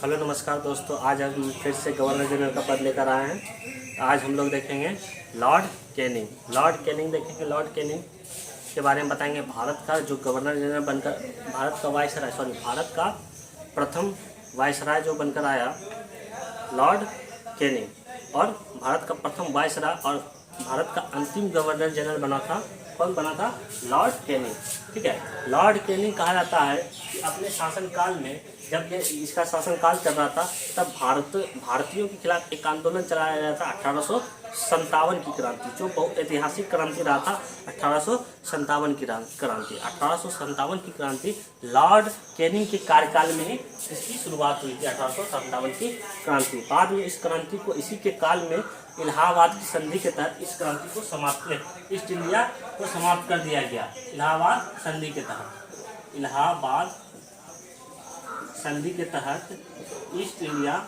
Hello नमस्कार दोस्तों, आज हम फिर से गवर्नर जनरल का पद लेकर आए हैं। आज हम लोग देखेंगे लॉर्ड कैनिंग। लॉर्ड कैनिंग देखेंगे। लॉर्ड कैनिंग के बारे में बताएंगे। भारत का जो गवर्नर जनरल बनकर भारत का प्रथम वायसराय जो बनकर आया लॉर्ड कैनिंग, और भारत का प्रथम वायसराय और भारत का अंतिम गवर्नर जनरल बना था। कौन बना था? Lord Canning. ठीक है, लॉर्ड कैनिंग कहा जाता है कि अपने शासनकाल में, जब ये इसका शासनकाल चल रहा था, तब भारतीयों के खिलाफ एक आंदोलन चलाया गया था 1857 की क्रांति, जो बहुत ऐतिहासिक क्रांति रहा था। 1857 की क्रांति 1857 की क्रांति लॉर्ड कैनिंग के कार्यकाल में ही इसकी शुरुआत हुई थी। 1857 की क्रांति, बाद में इस क्रांति को, इसी के काल में इलाहाबाद की संधि के तहत इस क्रांति को समाप्त, ईस्ट इंडिया को समाप्त कर दिया गया। इलाहाबाद संधि के तहत, इलाहाबाद संधि के तहत ईस्ट इंडिया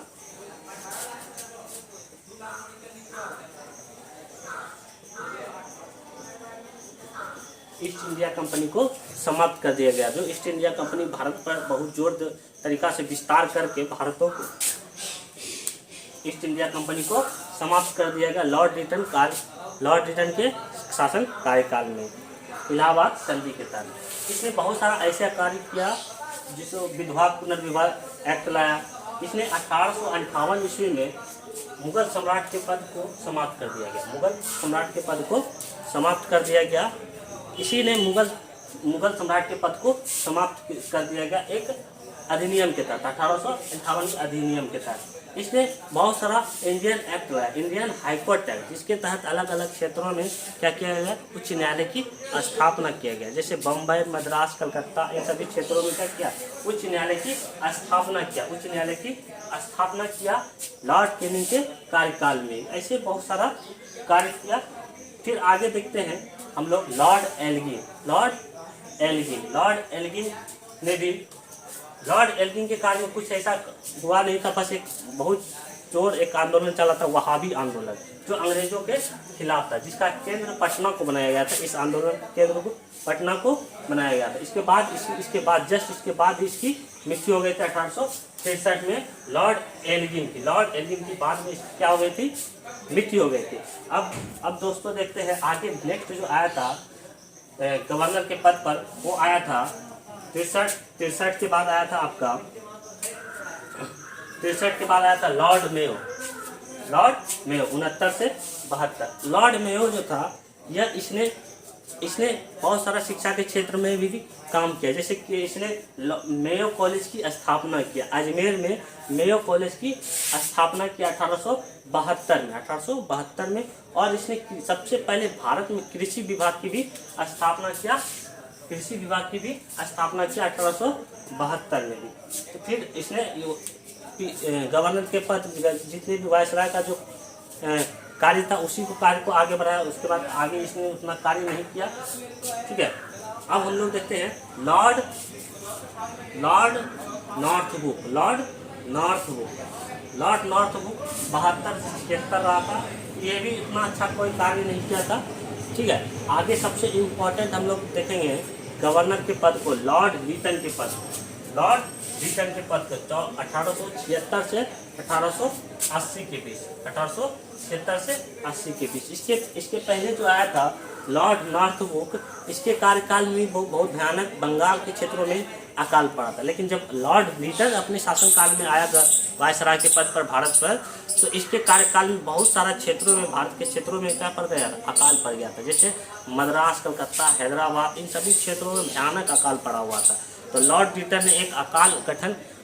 कंपनी को समाप्त कर दिया गया। जो ईस्ट इंडिया कंपनी भारत पर बहुत जोर तरीका से विस्तार करके भारतों को, ईस्ट इंडिया कंपनी को समाप्त कर दिया गया लॉर्ड रिटन के शासन कार्यकाल में, इलाहाबाद संधि के तहत। इसने बहुत सारा ऐसा कार्य किया जिसको विधवा पुनर्विवाह एक्ट लाया। इसने 1858 ईस्वी में मुगल सम्राट के पद को समाप्त कर दिया गया। मुगल सम्राट के पद को समाप्त कर दिया गया। इसी ने मुगल सम्राट के पद को समाप्त कर दिया गया एक अधिनियम के तहत, 1858 के अधिनियम के तहत। इसने बहुत सारा इंडियन एक्ट लाया, इंडियन हाईकोर्ट एक्ट, जिसके तहत अलग अलग क्षेत्रों में क्या किया गया? उच्च न्यायालय की स्थापना किया गया। जैसे बम्बई, मद्रास, कलकत्ता, इन सभी क्षेत्रों में क्या किया? उच्च न्यायालय की स्थापना किया। उच्च न्यायालय की स्थापना किया लॉर्ड कैनिंग के कार्यकाल में। ऐसे बहुत सारा कार्य किया। फिर आगे देखते हैं हम लोग लॉर्ड एल्गिन के कार्य में कुछ ऐसा हुआ नहीं था, बस एक बहुत जोर एक आंदोलन चला था, वहाबी आंदोलन, जो अंग्रेजों के खिलाफ था, जिसका केंद्र पटना को बनाया गया था। इस आंदोलन केंद्र को पटना को बनाया गया था। इसके बाद इसकी मृत्यु हो गई थी 1863 में लॉर्ड एल्गिन की बाद में क्या हो गई थी? मृत्यु हो गई थी। अब दोस्तों देखते हैं आगे नेक्स्ट जो आया था गवर्नर के पद पर, वो आया था 63 के बाद आया था आपका 63 के बाद आया था लॉर्ड मेयो 69 से 72। लॉर्ड मेयो जो था, यह इसने बहुत सारा शिक्षा के क्षेत्र में भी काम किया। जैसे कि इसने मेयो कॉलेज की स्थापना किया, अजमेर में मेयो कॉलेज की स्थापना किया 1872 में। और इसने सबसे पहले भारत में कृषि विभाग की भी स्थापना किया 1872 में भी। तो फिर इसने गवर्नर के पद, जितने भी वायसराय का जो कार्य था, उसी को कार्य को आगे बढ़ाया। उसके बाद आगे इसने उतना कार्य नहीं किया। ठीक है, अब हम लोग देखते हैं लॉर्ड नॉर्थब्रुक 72 से 76 रहा था। ये भी इतना अच्छा कोई कार्य नहीं किया था। ठीक है, आगे सबसे इम्पोर्टेंट हम लोग देखेंगे गवर्नर के पद को, लॉर्ड रिटन के पद को 1876 से 1880 के बीच, 1876 से 80 के बीच। इसके पहले जो आया था लॉर्ड नॉर्थब्रुक, इसके कार्यकाल में बहुत भयानक बंगाल के क्षेत्रों में अकाल पड़ा था। लेकिन जब लॉर्ड रिटन अपने शासनकाल में आया था वायसराय के पद पर भारत पर, तो इसके कार्यकाल में बहुत सारा क्षेत्रों में, भारत के क्षेत्रों में क्या पड़ गया? अकाल पड़ गया था। जैसे मद्रास, कलकत्ता, हैदराबाद, इन सभी क्षेत्रों में भयानक अकाल पड़ा हुआ था। तो लॉर्ड रिटन ने एक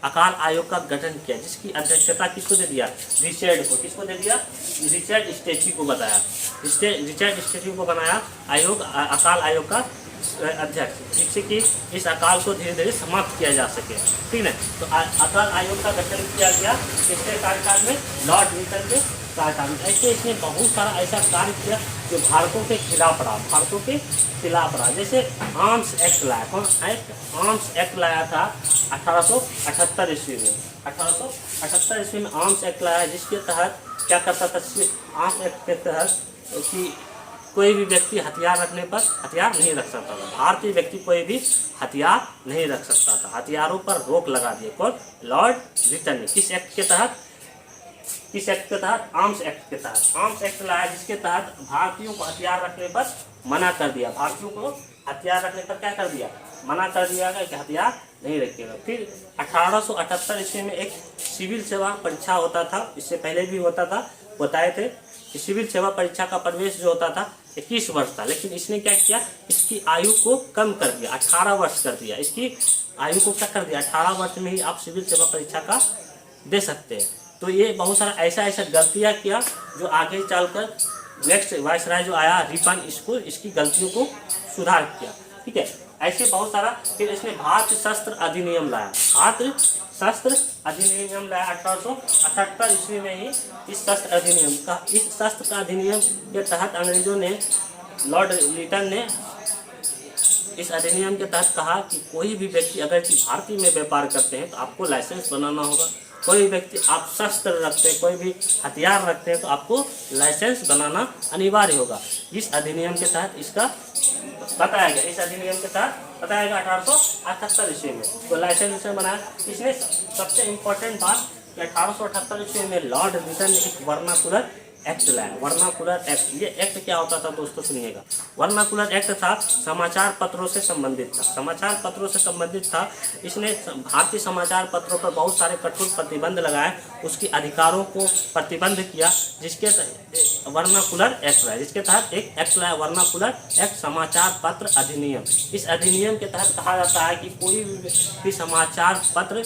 अकाल आयोग का गठन किया, जिसकी अध्यक्षता किसको दे दिया? किसको दे दिया? रिचर्ड स्टेची को बताया। रिचर्ड स्टेची को बनाया अकाल आयोग का अध्यक्ष, जिससे कि इस अकाल को धीरे धीरे समाप्त किया जा सके। ठीक है, तो अकाल आयोग का गठन किया गया किसके कार्यकाल में? लॉर्ड रिटन के कार्यकाल में। ऐसे इसने बहुत सारा ऐसा कार्य किया जो भारतों के खिलाफ रहा। जैसे आर्म्स एक्ट लाया। आर्म्स एक्ट लाया था 1878 ईस्वी में। 1878 ईस्वी में आर्म्स एक्ट लाया, जिसके तहत क्या करता था? आर्म्स एक्ट के तहत कि कोई भी व्यक्ति हथियार रखने पर हथियार नहीं रख सकता था। भारतीय व्यक्ति कोई भी हथियार नहीं रख सकता था। हथियारों पर रोक लगा दिए कौन? लॉर्ड रिटन ने। किस एक्ट के तहत? किस एक्ट के तहत? आर्म्स एक्ट के तहत। आर्म्स एक्ट लाया जिसके तहत भारतीयों को हथियार रखने पर मना कर दिया। भारतीयों को हथियार रखने पर क्या कर दिया? मना कर दिया गया कि हथियार नहीं रखिएगा। फिर 1878 ईस्वी में एक सिविल सेवा परीक्षा होता था। इससे पहले भी होता था, बताए थे कि सिविल सेवा परीक्षा का प्रवेश जो होता था 21 वर्ष था, लेकिन इसने क्या किया? इसकी आयु को कम कर दिया, 18 वर्ष कर दिया। इसकी आयु को क्या कर दिया? 18 वर्ष में ही आप सिविल सेवा परीक्षा का दे सकते हैं। तो ये बहुत सारा ऐसा गलतियाँ किया जो आगे चलकर नेक्स्ट वायसराय जो आया रिपन, इसकी गलतियों को सुधार किया। ठीक है, ऐसे बहुत सारा। फिर इसने भारतीय शस्त्र अधिनियम लाया। भारतीय शस्त्र अधिनियम लाया 1878 ईस्वी में ही। इस शस्त्र अधिनियम के तहत अंग्रेजों ने, लॉर्ड लिटन ने इस अधिनियम के तहत कहा कि कोई भी व्यक्ति अगर भारतीय में व्यापार करते हैं तो आपको लाइसेंस बनाना होगा। कोई व्यक्ति आप शस्त्र रखते हैं, कोई भी हथियार रखते हैं तो आपको लाइसेंस बनाना अनिवार्य होगा। इस अधिनियम के तहत इसका बताया गया। इस अधिनियम के तहत बताया गया 1878 ईस्वी में तो लाइसेंस इसने बनाया। इसने सबसे इम्पोर्टेंट बात कि 1878 ईस्वी में लॉर्ड रिटन ने एक वर्नाकुलर एक्ट लाया। वर्नाकुलर एक्ट, ये एक्ट क्या होता था दोस्तों सुनिएगा। वर्नाकुलर एक्ट था समाचार पत्रों से संबंधित था। समाचार पत्रों से संबंधित था। इसने भारतीय समाचार पत्रों पर बहुत सारे कठोर प्रतिबंध लगाए, उसके अधिकारों को प्रतिबंध किया, जिसके वर्नाकुलर एक्ट लाया। जिसके तहत एक एक्ट लाया वर्नाकुलर एक्ट, समाचार पत्र अधिनियम। इस अधिनियम के तहत कहा जाता है कि कोई भी समाचार पत्र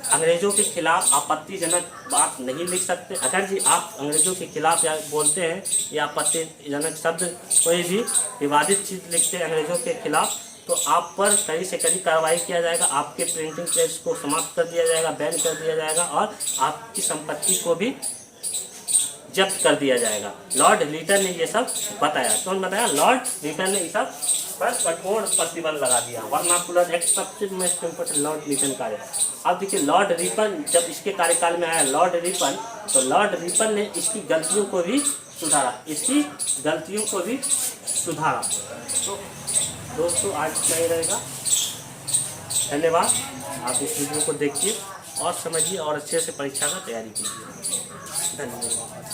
अंग्रेजों के खिलाफ आपत्तिजनक बात नहीं लिख सकते। अगर जी आप अंग्रेजों के खिलाफ या बोलते हैं या आपत्तिजनक शब्द, कोई भी विवादित चीज़ लिखते हैं अंग्रेजों के खिलाफ, तो आप पर कड़ी से कड़ी कार्रवाई किया जाएगा। आपके प्रिंटिंग प्रेस को समाप्त कर दिया जाएगा, बैन कर दिया जाएगा और आपकी संपत्ति को भी जब्त कर दिया जाएगा। लॉर्ड लिटन ने ये सब बताया। कौन बताया? लॉर्ड लिटन ने ये सब पर कठोर प्रतिबंध लगा दिया। वर्नाकुलर एक्ट सबसे मोस्ट इम्पोर्टेंट लॉर्ड लिटन का है। अब देखिए लॉर्ड रिपन जब इसके कार्यकाल में आया, लॉर्ड रिपन, तो लॉर्ड रिपन ने इसकी गलतियों को भी सुधारा। तो दोस्तों आज इतना ही रहेगा। धन्यवाद। आप इस वीडियो को देखिए और समझिए और अच्छे से परीक्षा का तैयारी कीजिए। धन्यवाद।